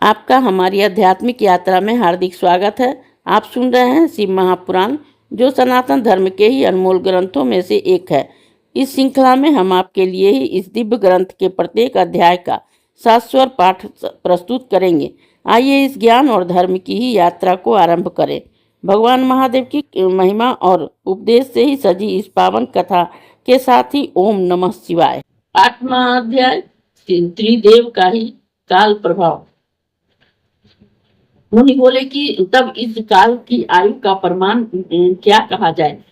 आपका हमारी आध्यात्मिक यात्रा में हार्दिक स्वागत है। आप सुन रहे हैं शिव महापुराण, जो सनातन धर्म के ही अनमोल ग्रंथों में से एक है। इस श्रृंखला में हम आपके लिए ही इस दिव्य ग्रंथ के प्रत्येक अध्याय का शाश्वत पाठ प्रस्तुत करेंगे। आइए इस ज्ञान और धर्म की ही यात्रा को आरंभ करें। भगवान महादेव की महिमा और उपदेश से ही सजी इस पावन कथा के साथ ही ओम नमः शिवाय। 8वां अध्याय, त्रिदेव का ही काल प्रभाव। मुनि बोले कि तब इस काल की आयु का प्रमाण क्या कहा जाए।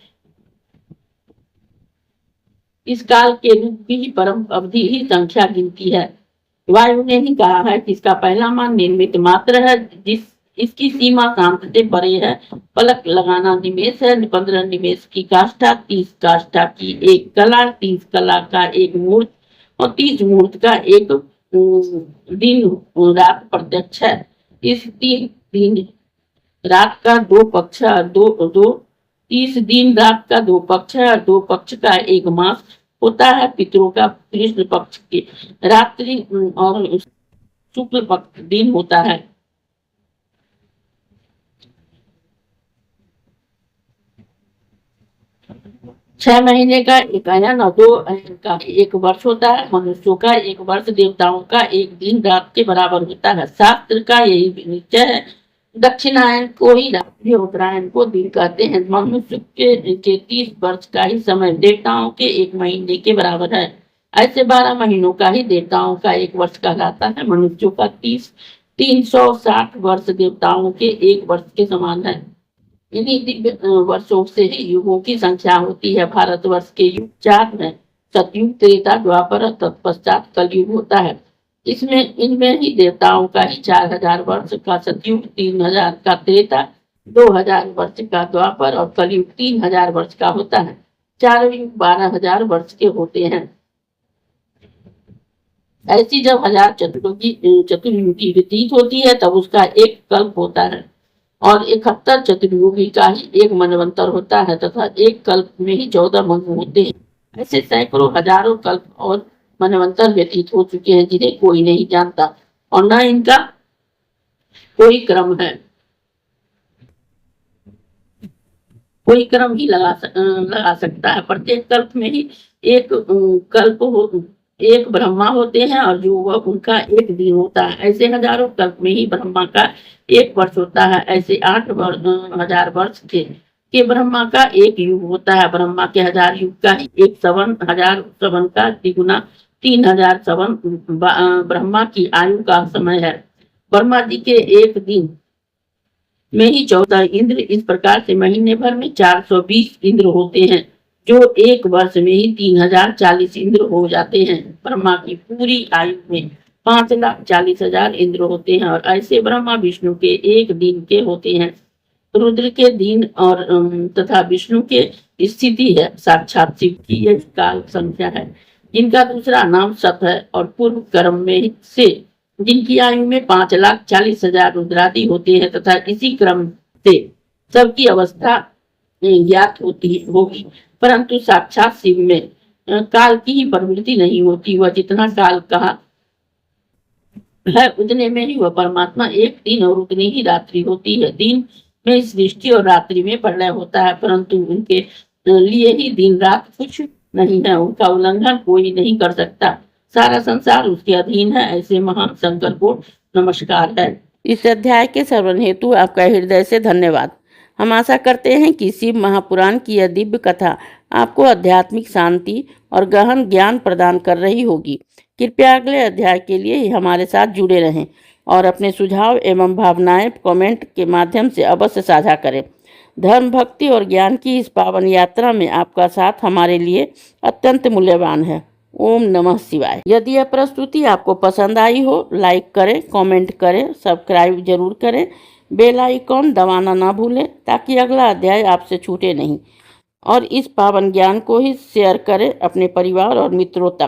इस काल के रूप की परम अवधि ही संख्या गिनती है। वायु ने ही कहा है कि इसका पहला मान निर्मित मात्र है, जिस इसकी सीमा शांत से परे है। पलक लगाना निमेष है। 15 निमेष की काष्ठा, 30 काष्ठा की एक कला, 30 कला का एक मुहूर्त और 30 मुहूर्त का एक दिन रात प्रत्यक्ष है। इस 3 दिन रात का 2 पक्ष, 30 दिन रात का 2 पक्ष है और 2 पक्ष का एक मास होता है। पितरों का कृष्ण पक्ष की रात्रि और शुक्ल पक्ष दिन होता है। छह महीने का एक अयन और 2 अयन का एक वर्ष होता है। मनुष्यों का एक वर्ष देवताओं का एक दिन रात के बराबर होता है। शास्त्र का यही निश्चय है। दक्षिणायन को ही रात्रि, उत्तरायण को दिन कहते हैं। मनुष्य के 30 वर्ष का ही समय देवताओं के 1 महीने के बराबर है। ऐसे 12 महीनों का ही देवताओं का 1 वर्ष कहलाता है। मनुष्यों का 360 वर्ष देवताओं के 1 वर्ष के समान है। इन्हीं दिव्य वर्षों से ही युगों की संख्या होती है। भारतवर्ष के युग 4 हैं। सतयुग, त्रेता, द्वापर, तत्पश्चात कलयुग होता है। इनमें ही देवताओं का ही 4000 वर्ष का सतयुग, 3000 का त्रेता, 2000 वर्ष का द्वापर और कलयुग 3000 वर्ष का होता है। चारों युग 12000 वर्ष के होते हैं। ऐसी जब 1000 चतुर्युगी व्यतीत होती है तब उसका एक कल्प होता है और 71 चतुर्युगी का ही एक मनवंतर होता है तथा एक कल्प में ही 14 मनु होते हैं। ऐसे सैकड़ों हजारों कल्प और मनवंतर व्यतीत हो चुके हैं, जिन्हें कोई नहीं जानता और न इनका कोई क्रम है। कोई क्रम ही लगा सकता है। प्रत्येक कल्प में ही एक ब्रह्मा होते हैं और जो वह उनका एक दिन होता है। ऐसे हजारों कल्प में ही ब्रह्मा का 1 वर्ष होता है। ऐसे 8000 वर्ष के ब्रह्मा का 1 युग होता है। ब्रह्मा के 1000 युग का ही 1 सवन, 1000 सवन का द्विगुना 3000 सवन ब्रह्मा की आयु का समय है। ब्रह्मा जी के 1 दिन में ही 14 इंद्र, इस प्रकार से महीने भर में 420 इंद्र होते हैं, जो 1 वर्ष में ही 3040 इंद्र हो जाते हैं। ब्रह्मा की पूरी आयु में 5,40,000 इंद्र होते हैं और ऐसे ब्रह्मा विष्णु के 1 दिन के होते हैं। रुद्र के दिन और तथा विष्णु के स्थिति है। साक्षात शिव की यह काल संख्या है, जिनका दूसरा नाम सत है और पूर्व कर्म में से जिनकी आयु में 5,40,000 रुद्रादि होते हैं तथा इसी क्रम से सबकी अवस्था ज्ञात होगी, परंतु साक्षात शिव में काल की ही प्रवृत्ति नहीं होती। वह जितना काल कहा है उतने में ही वह परमात्मा 1 दिन और उतनी ही रात्रि होती है। दिन में सृष्टि और रात्रि में प्रलय होता है, परंतु उनके लिए ही दिन रात कुछ नहीं है। उनका उल्लंघन कोई नहीं कर सकता। सारा संसार उसके अधीन है। ऐसे महान शंकर को नमस्कार है। इस अध्याय के श्रवण हेतु आपका हृदय से धन्यवाद। हम आशा करते हैं कि शिव महापुराण की यह दिव्य कथा आपको आध्यात्मिक शांति और गहन ज्ञान प्रदान कर रही होगी। कृपया अगले अध्याय के लिए हमारे साथ जुड़े रहें और अपने सुझाव एवं भावनाएं कमेंट के माध्यम से अवश्य साझा करें। धर्म, भक्ति और ज्ञान की इस पावन यात्रा में आपका साथ हमारे लिए अत्यंत मूल्यवान है। ओम नमः शिवाय। यदि यह प्रस्तुति आपको पसंद आई हो, लाइक करें, कमेंट करें, सब्सक्राइब जरूर करें, बेल आइकॉन दबाना ना भूलें ताकि अगला अध्याय आपसे छूटे नहीं। और इस पावन ज्ञान को ही शेयर करें अपने परिवार और मित्रों तक।